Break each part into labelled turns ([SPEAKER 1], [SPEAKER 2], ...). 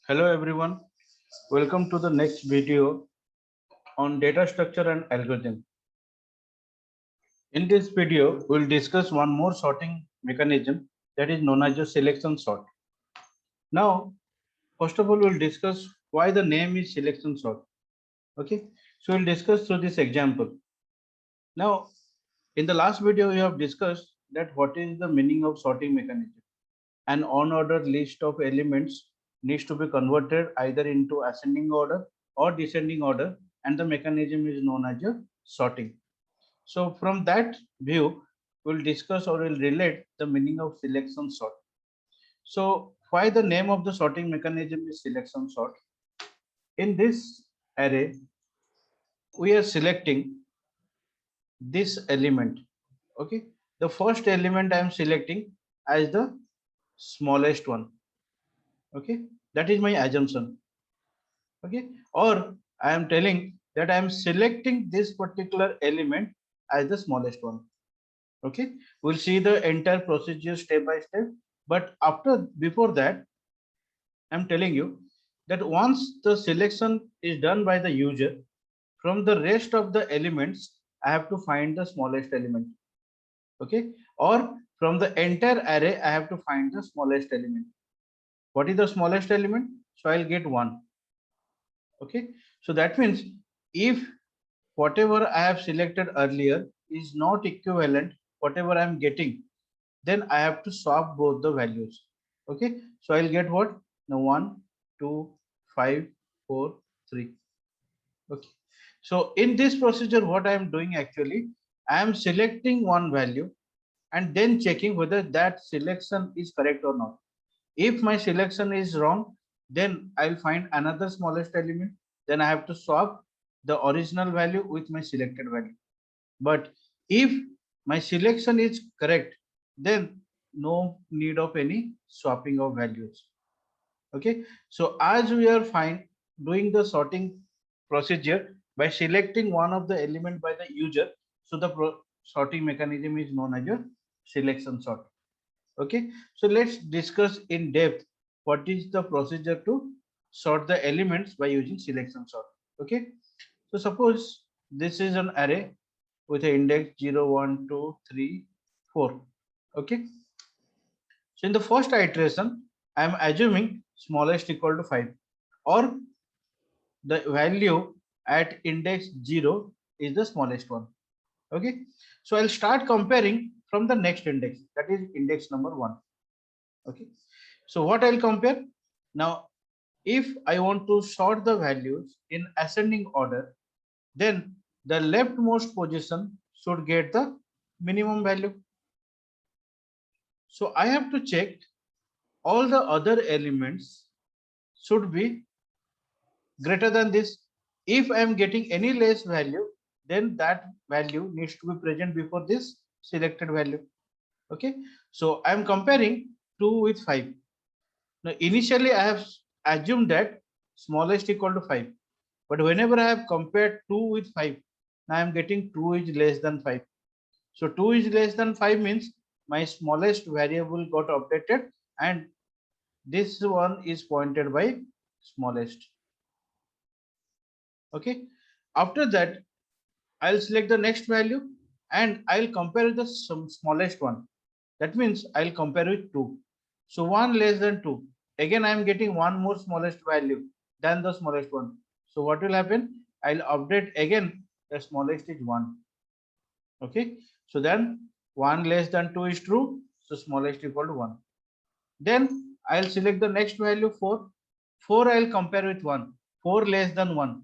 [SPEAKER 1] Hello everyone, welcome to the next video on data structure and algorithm. In this video, we'll discuss one more sorting mechanism that is known as the selection sort. Now, first of all, we'll discuss why the name is selection sort. Okay, so we'll discuss through this example. Now, in the last video, we have discussed that what is the meaning of sorting mechanism. An unordered list of elements needs to be converted either into ascending order or descending order, and the mechanism is known as a sorting. So from that view, we'll discuss or we'll relate the meaning of selection sort. So why the name of the sorting mechanism is selection sort? In this array, we are selecting this element. Okay, the first element I am selecting as the smallest one. Okay, that is my assumption. Okay, or I am telling that I am selecting this particular element as the smallest one. Okay, we'll see the entire procedure step by step, but before that I'm telling you that once the selection is done by the user, from the rest of the elements I have to find the smallest element. Okay, or from the entire array I have to find the smallest element. What is the smallest element? So I'll get 1. Okay, so that means if whatever I have selected earlier is not equivalent whatever I'm getting, then I have to swap both the values. Okay, so I'll get what? Now 1 2 5 4 3. Okay, so in this procedure what I am doing, actually I am selecting one value and then checking whether that selection is correct or not. If my selection is wrong, then I'll find another smallest element. Then I have to swap the original value with my selected value. But if my selection is correct, then no need of any swapping of values. Okay, so as we are fine doing the sorting procedure by selecting one of the element by the user, so the sorting mechanism is known as a selection sort. Okay, so let's discuss in depth what is the procedure to sort the elements by using selection sort. Okay, so suppose this is an array with an index 0 1 2 3 4. Okay, so in the first iteration I am assuming smallest equal to 5, or the value at index 0 is the smallest one. Okay, so I'll start comparing from the next index, that is index number 1. Okay, so what I'll compare now, if I want to sort the values in ascending order, then the leftmost position should get the minimum value. So I have to check all the other elements should be greater than this. If I am getting any less value, then that value needs to be present before this selected value. Okay, so I am comparing 2 with 5. Now initially I have assumed that smallest equal to 5, but whenever I have compared 2 with 5, now I am getting 2 is less than 5. So 2 is less than 5 means my smallest variable got updated, and this one is pointed by smallest. Okay, after that I'll select the next value and I'll compare the smallest one. That means I'll compare with 2. So 1 less than 2. Again, I'm getting one more smallest value than the smallest one. So what will happen? I'll update again. The smallest is 1. Okay. So then 1 less than 2 is true. So smallest equal to 1. Then I'll select the next value 4. 4 I'll compare with 1. 4 less than 1.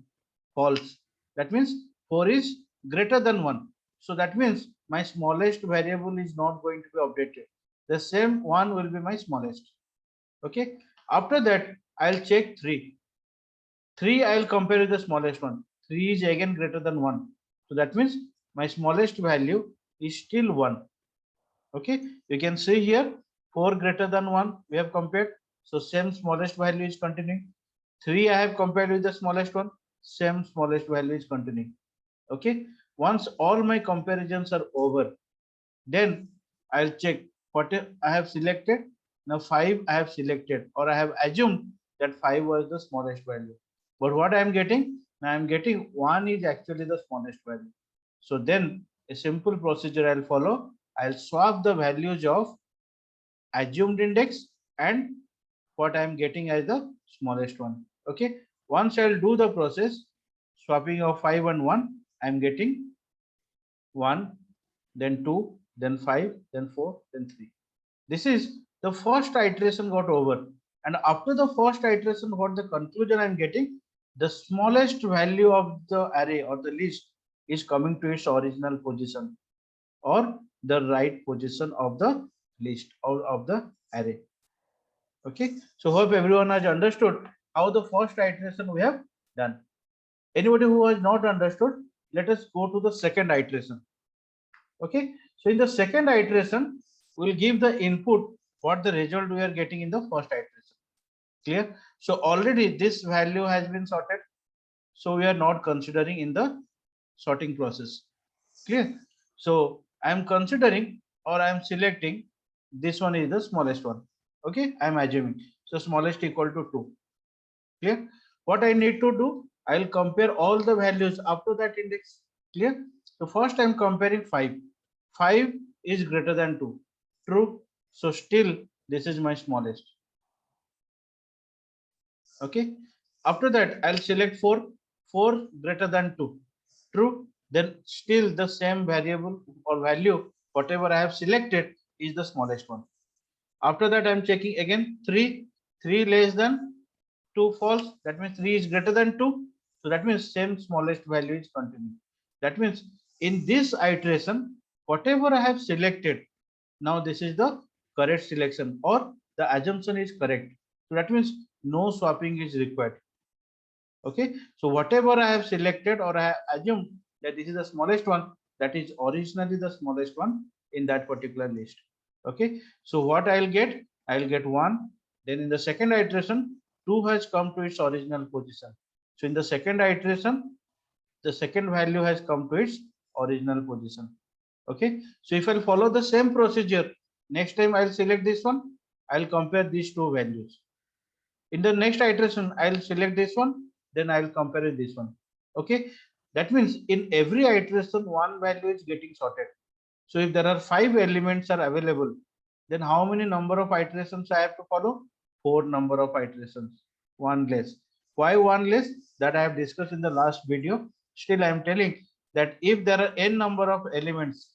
[SPEAKER 1] False. That means 4 is greater than 1. So that means my smallest variable is not going to be updated. The same one will be my smallest. Okay. After that, I'll check 3. 3 I'll compare with the smallest one. 3 is again greater than 1. So that means my smallest value is still 1. Okay. You can see here 4 greater than 1 we have compared. So same smallest value is continuing. 3 I have compared with the smallest one. Same smallest value is continuing. Okay, once all my comparisons are over, then I'll check what I have selected. Now 5 I have selected, or I have assumed that 5 was the smallest value. But what I am getting? I am getting 1 is actually the smallest value. So then a simple procedure I'll follow. I'll swap the values of assumed index and what I am getting as the smallest one. Okay. Once I'll do the process, swapping of 5 and 1, I'm getting 1, then 2, then 5, then 4, then 3. This is the first iteration got over. And after the first iteration, what the conclusion I'm getting, the smallest value of the array or the list is coming to its original position or the right position of the list or of the array. Okay, so hope everyone has understood how the first iteration we have done. Anybody who has not understood, let us go to the second iteration. Okay, so in the second iteration, we'll give the input what the result we are getting in the first iteration. Clear? So already this value has been sorted. So we are not considering in the sorting process. Clear? So I am considering or I am selecting this one is the smallest one. Okay, I am assuming. So smallest equal to 2. Clear? What I need to do, I'll compare all the values up to that index. Clear? So first I'm comparing 5. 5 is greater than 2. True. So still this is my smallest. Okay. After that, I'll select 4. 4 greater than 2. True. Then still the same variable or value, whatever I have selected is the smallest one. After that, I'm checking again 3. 3 less than 2 false. That means 3 is greater than 2. So that means same smallest value is continuing. That means in this iteration, whatever I have selected, now this is the correct selection or the assumption is correct. So that means no swapping is required. Okay. So whatever I have selected or I assume that this is the smallest one, that is originally the smallest one in that particular list. Okay. So what I'll get 1. Then in the second iteration, 2 has come to its original position. So in the second iteration, the second value has come to its original position. Okay. So if I'll follow the same procedure, next time I'll select this one, I'll compare these two values. In the next iteration, I'll select this one, then I'll compare with this one. Okay. That means in every iteration, one value is getting sorted. So if there are 5 elements are available, then how many number of iterations I have to follow? 4 number of iterations, one less. Why one less? That I have discussed in the last video. Still, I am telling that if there are n number of elements,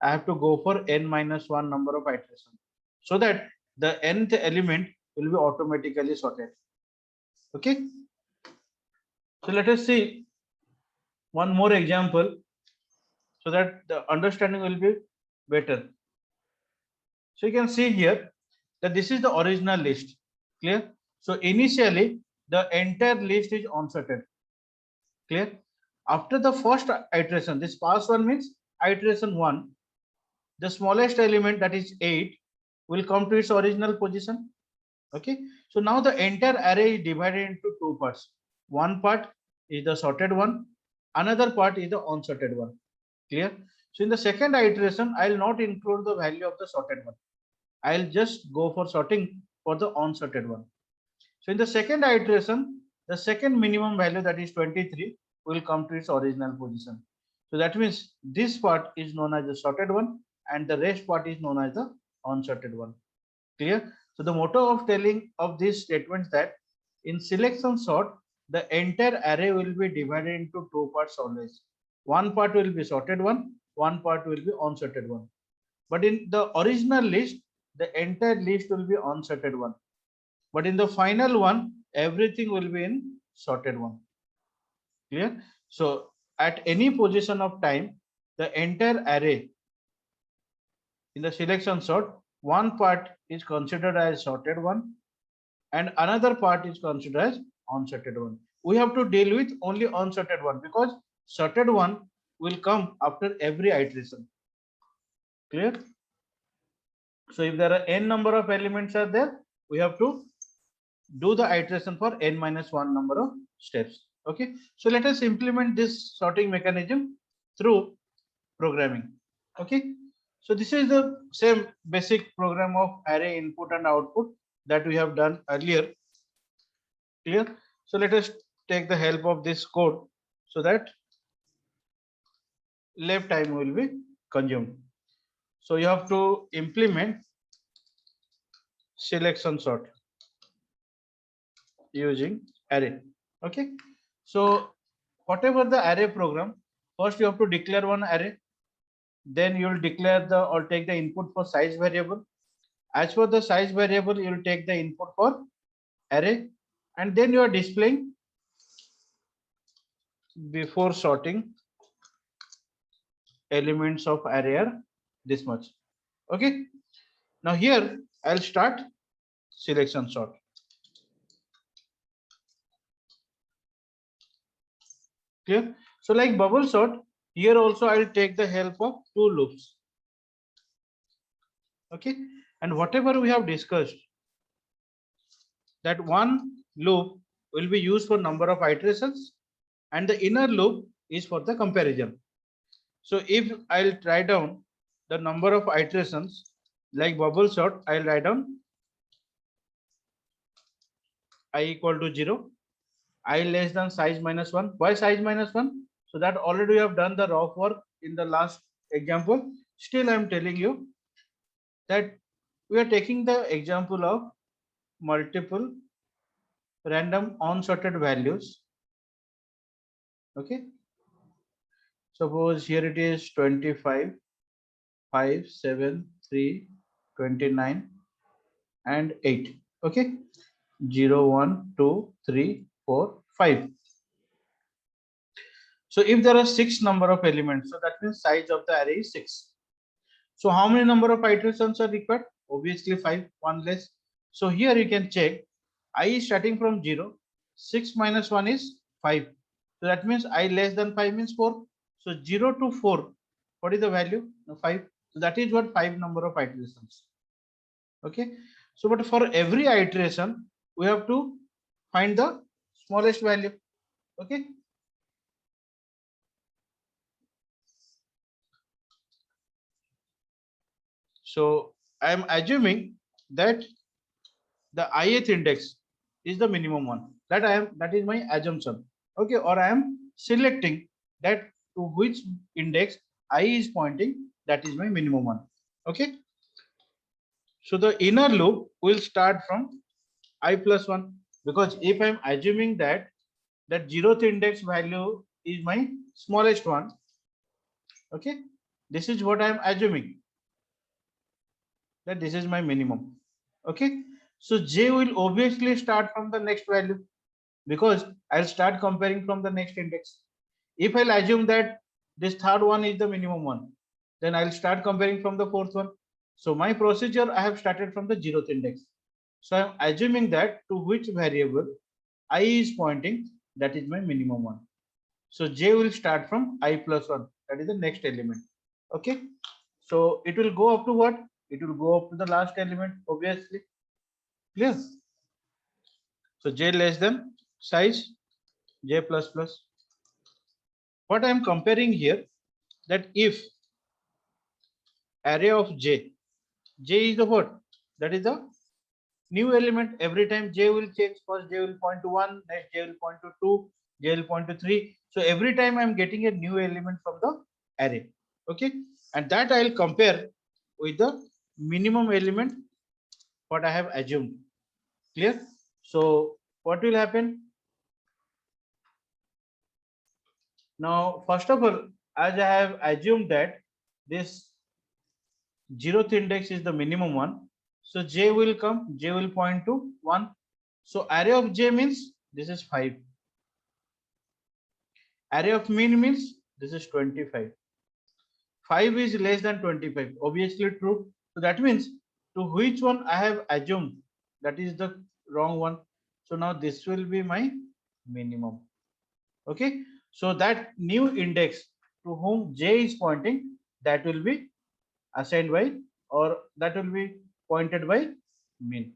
[SPEAKER 1] I have to go for n minus 1 number of iterations so that the nth element will be automatically sorted. Okay. So let us see one more example so that the understanding will be better. So you can see here that this is the original list. Clear? So initially the entire list is unsorted. Clear? After the first iteration, this pass one means iteration 1, the smallest element, that is 8, will come to its original position. Okay. So now the entire array is divided into 2 parts. One part is the sorted one, another part is the unsorted one. Clear? So in the second iteration, I'll not include the value of the sorted one. I'll just go for sorting for the unsorted one. So in the second iteration, the second minimum value, that is 23, will come to its original position. So that means this part is known as the sorted one and the rest part is known as the unsorted one. Clear? So the motto of telling of these statements that in selection sort, the entire array will be divided into 2 parts always. One part will be sorted one part will be unsorted one. But in the original list, the entire list will be unsorted one. But in the final one, everything will be in sorted one. Clear? So at any position of time, the entire array in the selection sort, one part is considered as sorted one and another part is considered as unsorted one. We have to deal with only unsorted one because sorted one will come after every iteration. Clear? So if there are n number of elements are there, we have to do the iteration for n minus 1 number of steps. Okay. So let us implement this sorting mechanism through programming. Okay. So this is the same basic program of array input and output that we have done earlier. Clear? So let us take the help of this code so that less time will be consumed. So you have to implement selection sort using array. Okay. So whatever the array program, first you have to declare one array, then you will declare the or take the input for size variable. As for the size variable, you will take the input for array, and then you are displaying before sorting elements of array are this much. Okay. Now here I'll start selection sort. Clear? So like bubble sort, here also I'll take the help of two loops. Okay. And whatever we have discussed, that one loop will be used for number of iterations and the inner loop is for the comparison. So if I'll write down the number of iterations like bubble sort, I'll write down I equal to 0, I less than size minus 1. Why size minus 1? So that already we have done the raw work in the last example. Still I'm telling you that we are taking the example of multiple random unsorted values. Okay. Suppose here it is 25, 5, 7, 3, 29 and 8. Okay. 0, 1, 2, 3, 4, 5. So if there are 6 number of elements, so that means size of the array is 6. So how many number of iterations are required? Obviously 5, one less. So here you can check I is starting from 0. 6 minus 1 is 5. So that means I less than 5 means 4. So 0 to 4, what is the value? 5. So that is what 5 number of iterations. Okay. So but for every iteration, we have to find the smallest value. Okay. So I am assuming that the ith index is the minimum one. That is my assumption. Okay, or I am selecting that to which index I is pointing, that is my minimum one. Okay. So the inner loop will start from I plus 1, because if I'm assuming that 0th index value is my smallest one, okay, this is what I'm assuming, that this is my minimum. Okay. So J will obviously start from the next value because I'll start comparing from the next index. If I'll assume that this third one is the minimum one, then I'll start comparing from the fourth one. So my procedure, I have started from the 0th index. So I'm assuming that to which variable I is pointing, that is my minimum one. So J will start from I plus 1, that is the next element. Okay. So it will go up to what? It will go up to the last element, obviously. Clear? So J less than size J plus plus. What I am comparing here, that if array of J is the what? That is the new element. Every time J will change. First J will point to 1, next J will point to 2, J will point to 3. So every time I am getting a new element from the array. Okay. And that I will compare with the minimum element what I have assumed. Clear? So what will happen? Now, first of all, as I have assumed that this 0th index is the minimum one, so J will come, J will point to 1. So array of J means this is 5. Array of min means this is 25. 5 is less than 25, obviously true. So that means to which one I have assumed, that is the wrong one. So now this will be my minimum. Okay. So that new index to whom J is pointing, that will be assigned by, or that will be pointed by min.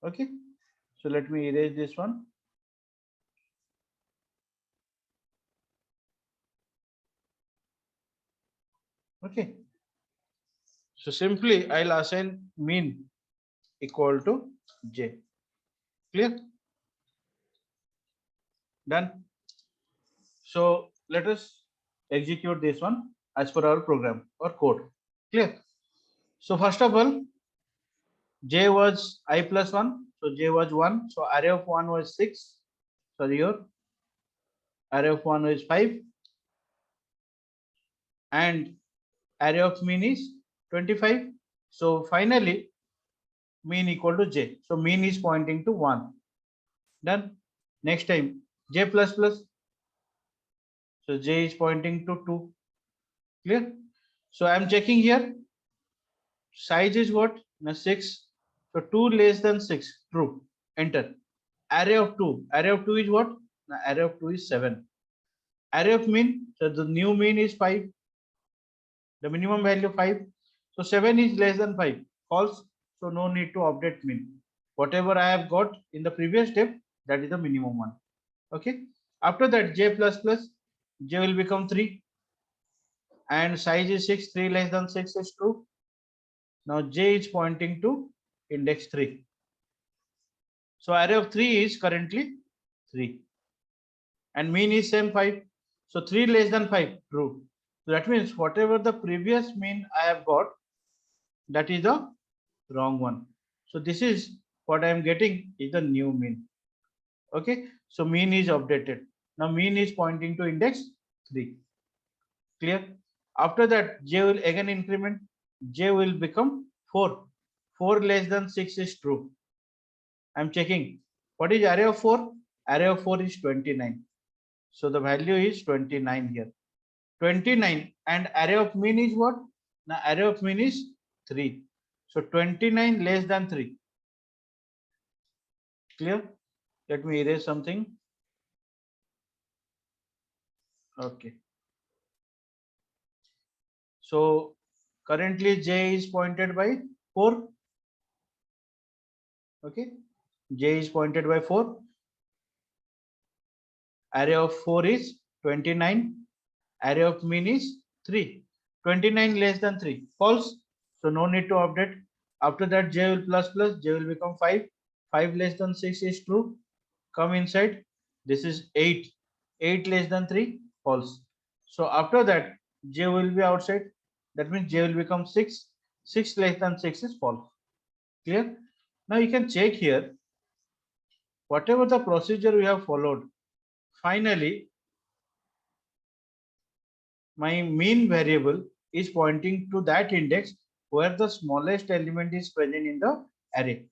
[SPEAKER 1] Okay. So let me erase this one. Okay. So simply I'll assign min equal to J. Clear? Done. So let us execute this one as per our program or code. Clear? So first of all, j was I plus 1. So j was 1. So array of 1 was 6. Sorry, your array of 1 is 5. And array of mean is 25. So finally, mean equal to j. So mean is pointing to 1. Done. Next time, j plus plus. So j is pointing to 2. Clear? So I'm checking here. Size is what? Now 6. So 2 less than 6. True. Enter. Array of 2. Array of 2 is what? Now array of 2 is 7. Array of mean. So the new mean is 5. The minimum value 5. So 7 is less than 5. False. So no need to update mean. Whatever I have got in the previous step, that is the minimum one. Okay. After that, j plus plus, j will become 3. And size is 6. 3 less than 6 is true. Now j is pointing to index 3. So array of 3 is currently 3. And mean is same 5. So 3 less than 5, true. So that means whatever the previous mean I have got, that is the wrong one. So this is what I am getting is the new mean. Okay. So mean is updated. Now mean is pointing to index 3. Clear? After that, j will again increment. J will become 4. 4 less than 6 is true. I'm checking. What is array of 4? Array of 4 is 29. So the value is 29 here. 29 and array of mean is what? Now array of mean is 3. So 29 less than 3. Clear? Let me erase something. Okay. So currently j is pointed by 4. Okay. J is pointed by 4. Array of 4 is 29. Array of mean is 3. 29 less than 3. False. So no need to update. After that, j will plus plus, j will become 5. 5 less than 6 is true. Come inside. This is 8. 8 less than 3. False. So after that, j will be outside. That means j will become 6. 6 less than 6 is false. Clear? Now you can check here. Whatever the procedure we have followed, finally, my mean variable is pointing to that index where the smallest element is present in the array.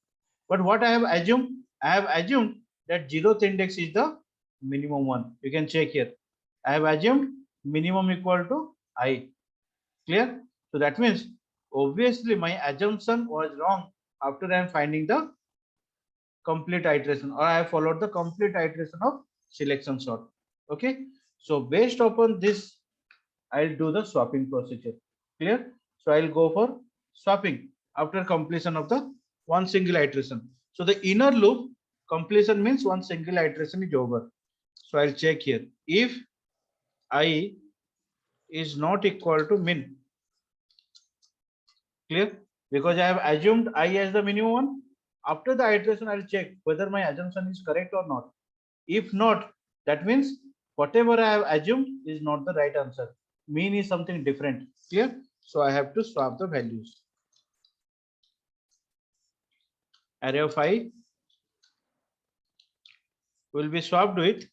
[SPEAKER 1] But what I have assumed? I have assumed that 0th index is the minimum one. You can check here. I have assumed minimum equal to I. Clear? So that means obviously my assumption was wrong after I am finding the complete iteration, or I have followed the complete iteration of selection sort. Okay. So based upon this, I'll do the swapping procedure. Clear? So I'll go for swapping after completion of the one single iteration. So the inner loop completion means one single iteration is over. So I'll check here. If I is not equal to min. Clear? Because I have assumed I as the minimum one. After the iteration, I'll check whether my assumption is correct or not. If not, that means whatever I have assumed is not the right answer. Mean is something different. Clear? So I have to swap the values. Array of I will be swapped with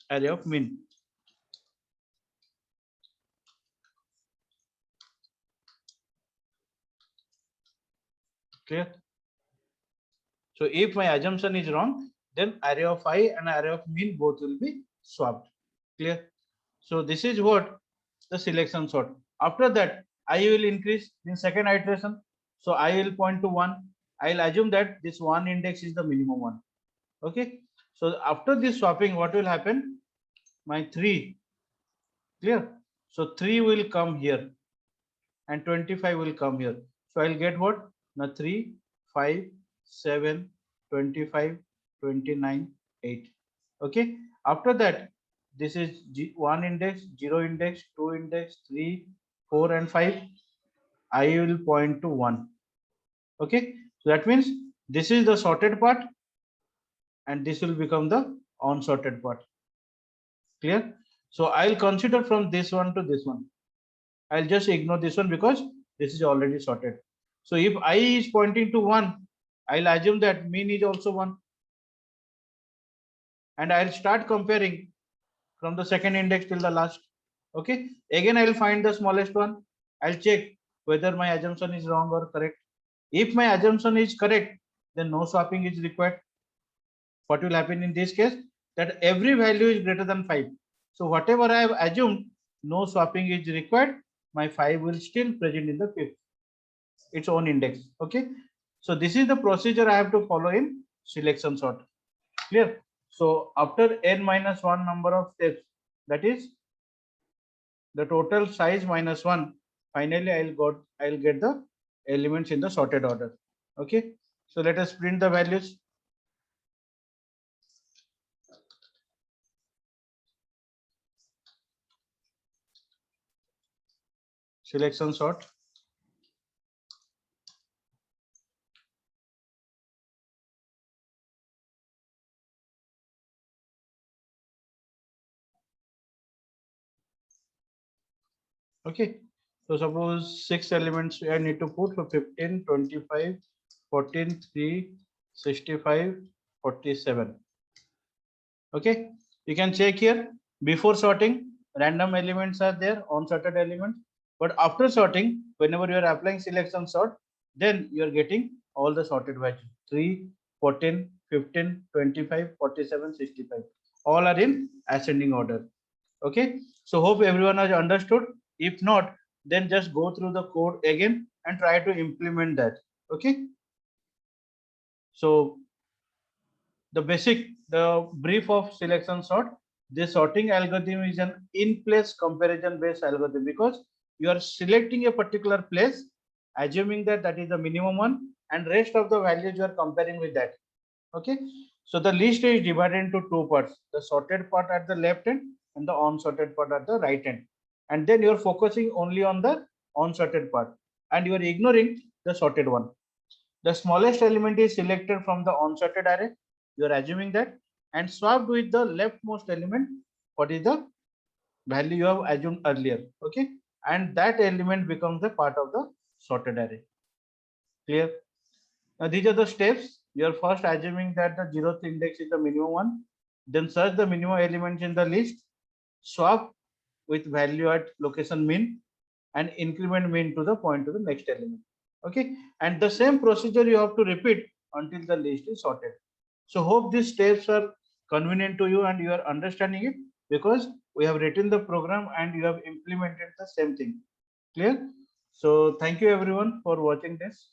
[SPEAKER 1] array of min. Clear? So if my assumption is wrong, then array of I and array of min both will be swapped. Clear? So this is what the selection sort. After that, I will increase in second iteration. So I will point to 1. I will assume that this 1 index is the minimum one. Okay. So after this swapping, what will happen? My 3. Clear? So 3 will come here and 25 will come here. So I'll get what? Now 3, 5, 7, 25, 29, 8. Okay. After that, this is 1 index, 0 index, 2 index, 3, 4 and 5. I will point to 1. Okay. So that means This is the sorted part, and this will become the unsorted part. Clear? So I'll consider from this one to this one. I'll just ignore this one because this is already sorted. So if I is pointing to 1, I'll assume that mean is also 1. And I'll start comparing from the second index till the last. Okay. Again, I'll find the smallest one. I'll check whether my assumption is wrong or correct. If my assumption is correct, then no swapping is required. What will happen in this case? That every value is greater than 5. So whatever I have assumed, no swapping is required. My 5 will still present in the fifth, its own index. Okay. So this is the procedure I have to follow in selection sort. Clear? So after n minus 1 number of steps, that is the total size minus 1, finally I'll get the elements in the sorted order. Okay. So let us print the values. Selection sort. Okay. So suppose 6 elements I need to put for 15, 25, 14, 3, 65, 47. Okay. You can check here before sorting, random elements are there, unsorted elements. But after sorting, whenever you are applying selection sort, then you are getting all the sorted values 3, 14, 15, 25, 47, 65. All are in ascending order. Okay. So hope everyone has understood. If not, then just go through the code again and try to implement that. Okay. So the brief of selection sort, this sorting algorithm is an in-place comparison based algorithm because you are selecting a particular place, assuming that that is the minimum one, and rest of the values you are comparing with that. Okay. So the list is divided into two parts, the sorted part at the left end and the unsorted part at the right end. And then you are focusing only on the unsorted part and you are ignoring the sorted one. The smallest element is selected from the unsorted array. You are assuming that and swapped with the leftmost element. What is the value you have assumed earlier? Okay. And that element becomes the part of the sorted array. Clear? Now these are the steps. You are first assuming that the zeroth index is the minimum one. Then search the minimum elements in the list. Swap with value at location min and increment min to the point to the next element. Okay. And the same procedure you have to repeat until the list is sorted. So hope these steps are convenient to you and you are understanding it because we have written the program and you have implemented the same thing. Clear? So thank you everyone for watching this.